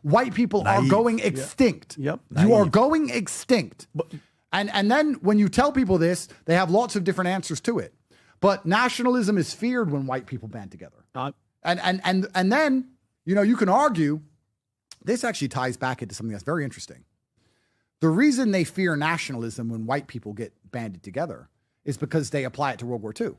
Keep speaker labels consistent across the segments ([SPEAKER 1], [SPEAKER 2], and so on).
[SPEAKER 1] white people are going extinct.
[SPEAKER 2] Yep.
[SPEAKER 1] You are going extinct. And then when you tell people this, they have lots of different answers to it. But nationalism is feared when white people band together. And then, you know, you can argue, this actually ties back into something that's very interesting. The reason they fear nationalism when white people get banded together is because they apply it to World War II.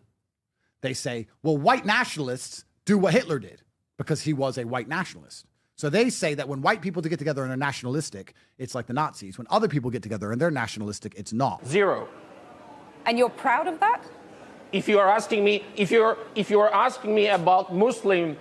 [SPEAKER 1] They say, well, white nationalists do what Hitler did because he was a white nationalist. So they say that when white people get together and are nationalistic, it's like the Nazis. When other people get together and they're nationalistic, it's not.
[SPEAKER 3] Zero.
[SPEAKER 4] And you're proud of that?
[SPEAKER 3] If you are asking me, if you're asking me about Muslims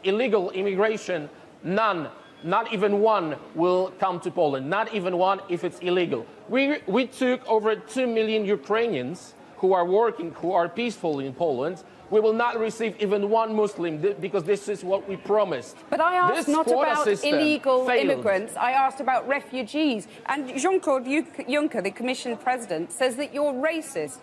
[SPEAKER 3] illegal immigration, none, not even one will come to Poland. Not even one if it's illegal. We took over 2 million Ukrainians who are working, who are peaceful in Poland. We will not receive even one Muslim because this is what we promised.
[SPEAKER 4] But I asked not about illegal immigrants. I asked about refugees. And Jean-Claude Juncker, the Commission President, says that you're racist.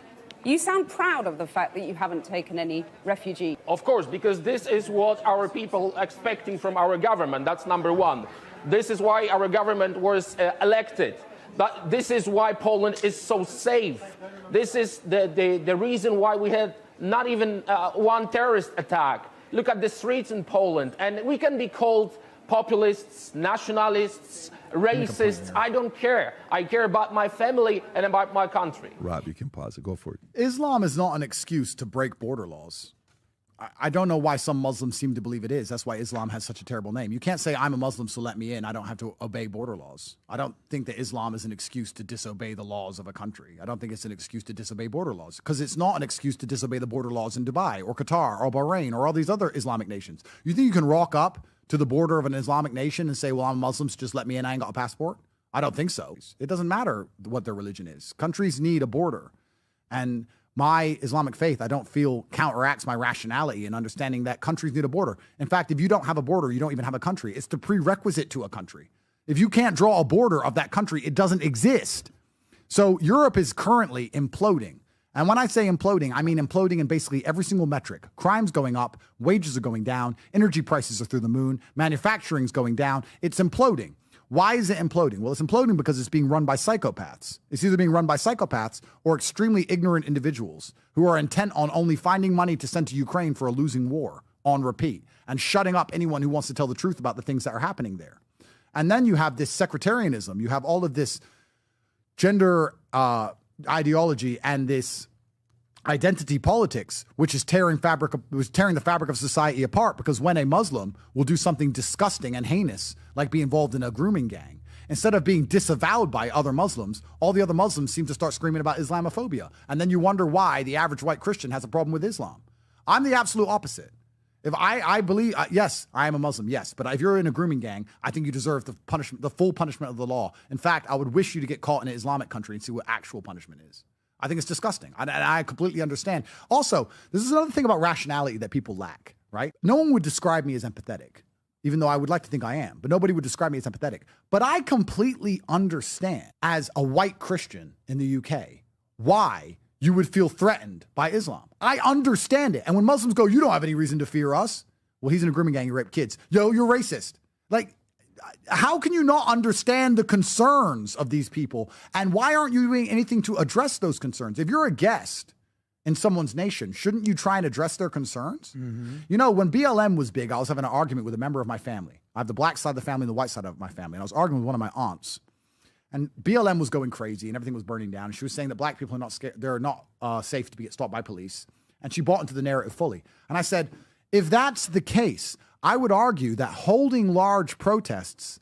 [SPEAKER 4] You sound proud of the fact that you haven't taken any refugees.
[SPEAKER 3] Of course, because this is what our people are expecting from our government. That's number one. This is why our government was elected. But this is why Poland is so safe. This is the reason why we had not even one terrorist attack. Look at the streets in Poland. And we can be called populists, nationalists, racists. I don't care. I care about my family and about my country.
[SPEAKER 5] Rob, you can pause it. Go for it.
[SPEAKER 1] Islam is not an excuse to break border laws. I don't know why some Muslims seem to believe it is. That's why Islam has such a terrible name. You can't say, I'm a Muslim, so let me in. I don't have to obey border laws. I don't think that Islam is an excuse to disobey the laws of a country. I don't think it's an excuse to disobey border laws, because it's not an excuse to disobey the border laws in Dubai or Qatar or Bahrain or all these other Islamic nations. You think you can rock up to the border of an Islamic nation and say, well, I'm a Muslim, so just let me in. I ain't got a passport. I don't think so. It doesn't matter what their religion is. Countries need a border. And my Islamic faith, I don't feel, counteracts my rationality in understanding that countries need a border. In fact, if you don't have a border, you don't even have a country. It's the prerequisite to a country. If you can't draw a border of that country, it doesn't exist. So Europe is currently imploding. And when I say imploding, I mean imploding in basically every single metric. Crime's going up, wages are going down, energy prices are through the moon, manufacturing's going down. It's imploding. Why is it imploding? Well, it's imploding because it's being run by psychopaths. It's either being run by psychopaths or extremely ignorant individuals who are intent on only finding money to send to Ukraine for a losing war on repeat and shutting up anyone who wants to tell the truth about the things that are happening there. And then you have this sectarianism. You have all of this gender ideology and this identity politics, which is tearing the fabric of society apart, because when a Muslim will do something disgusting and heinous, like be involved in a grooming gang, instead of being disavowed by other Muslims, all the other Muslims seem to start screaming about Islamophobia. And then you wonder why the average white Christian has a problem with Islam. I'm the absolute opposite. If I believe, yes, I am a Muslim, yes. But if you're in a grooming gang, I think you deserve the punishment, the full punishment of the law. In fact, I would wish you to get caught in an Islamic country and see what actual punishment is. I think it's disgusting. And I completely understand. Also, this is another thing about rationality that people lack, right? No one would describe me as empathetic, even though I would like to think I am. But nobody would describe me as empathetic. But I completely understand, as a white Christian in the UK, why you would feel threatened by Islam. I understand it. And when Muslims go, you don't have any reason to fear us. Well, he's in a grooming gang, you rape kids. Yo, you're racist. Like, how can you not understand the concerns of these people? And why aren't you doing anything to address those concerns? If you're a guest in someone's nation, shouldn't you try and address their concerns? Mm-hmm. You know, when BLM was big, I was having an argument with a member of my family. I have the black side of the family and the white side of my family. And I was arguing with one of my aunts. And BLM was going crazy and everything was burning down. And she was saying that black people are not scared, they're not safe to get stopped by police. And she bought into the narrative fully. And I said, if that's the case, I would argue that holding large protests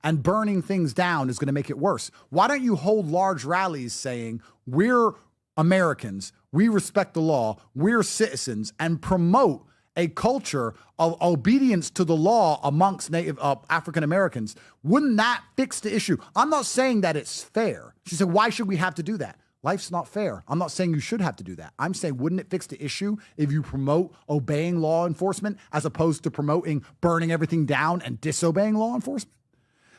[SPEAKER 1] and burning things down is going to make it worse. Why don't you hold large rallies saying, we're Americans, we respect the law, we're citizens, and promote a culture of obedience to the law amongst Native African Americans? Wouldn't that fix the issue? I'm not saying that it's fair. She said, why should we have to do that? Life's not fair. I'm not saying you should have to do that. I'm saying, wouldn't it fix the issue if you promote obeying law enforcement as opposed to promoting burning everything down and disobeying law enforcement?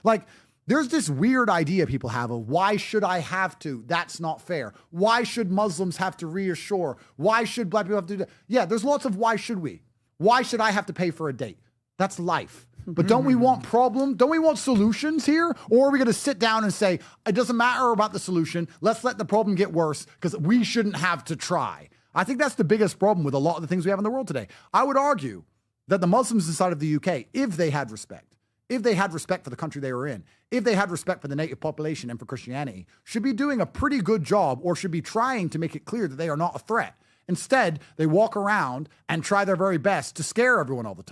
[SPEAKER 1] Like, there's this weird idea people have of, why should I have to? That's not fair. Why should Muslims have to reassure? Why should black people have to do that? Yeah, there's lots of why should we? Why should I have to pay for a date? That's life. But don't we want problem? Don't we want solutions here? Or are we going to sit down and say, it doesn't matter about the solution. Let's let the problem get worse because we shouldn't have to try. I think that's the biggest problem with a lot of the things we have in the world today. I would argue that the Muslims inside of the UK, if they had respect for the country they were in, if they had respect for the native population and for Christianity, should be doing a pretty good job or should be trying to make it clear that they are not a threat. Instead, they walk around and try their very best to scare everyone all the time.